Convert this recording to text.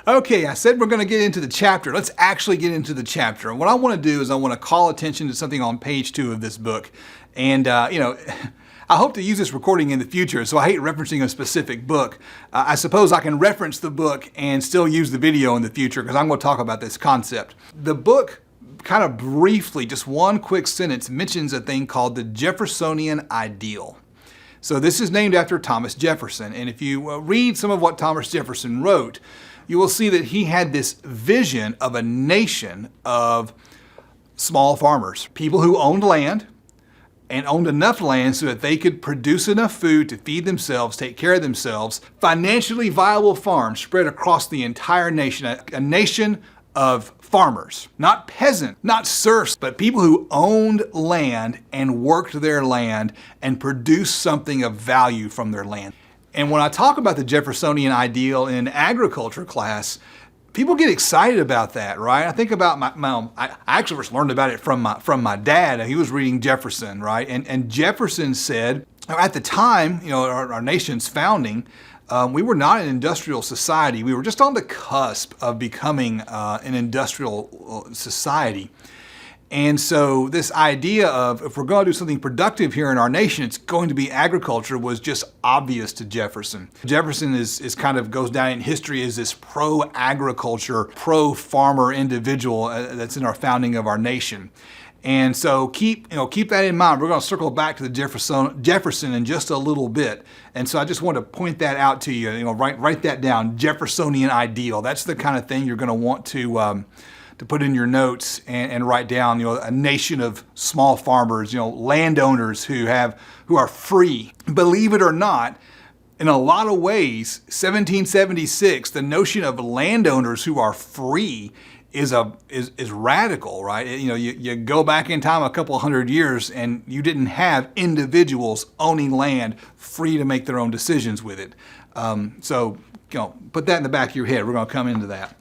Okay, I said we're going to get into the chapter. Let's actually get into the chapter. And what I want to do is I want to call attention to something on page 2 of this book. And, I hope to use this recording in the future, so I hate referencing a specific book. I suppose I can reference the book and still use the video in the future because I'm going to talk about this concept. The book kind of briefly, just one quick sentence, mentions a thing called the Jeffersonian Ideal. So this is named after Thomas Jefferson, and if you read some of what Thomas Jefferson wrote, you will see that he had this vision of a nation of small farmers, people who owned land and owned enough land so that they could produce enough food to feed themselves, take care of themselves, financially viable farms spread across the entire nation, a nation of farmers, not peasants, not serfs, but people who owned land and worked their land and produced something of value from their land. And when I talk about the Jeffersonian Ideal in agriculture class, people get excited about that, right? I think about I actually first learned about it from my dad. He was reading Jefferson, right? And Jefferson said, at the time, our nation's founding, we were not an industrial society. We were just on the cusp of becoming an industrial society. And so this idea of if we're going to do something productive here in our nation, it's going to be agriculture was just obvious to Jefferson. Jefferson is kind of goes down in history as this pro-agriculture, pro-farmer individual that's in our founding of our nation. And so keep that in mind. We're going to circle back to the Jefferson in just a little bit. And so I just want to point that out to you. Write that down. Jeffersonian Ideal. That's the kind of thing you're going to want to put in your notes and write down, a nation of small farmers, landowners who are free. Believe it or not, in a lot of ways, 1776, the notion of landowners who are free is radical, right? You go back in time a couple hundred years and you didn't have individuals owning land free to make their own decisions with it. So put that in the back of your head. We're going to come into that.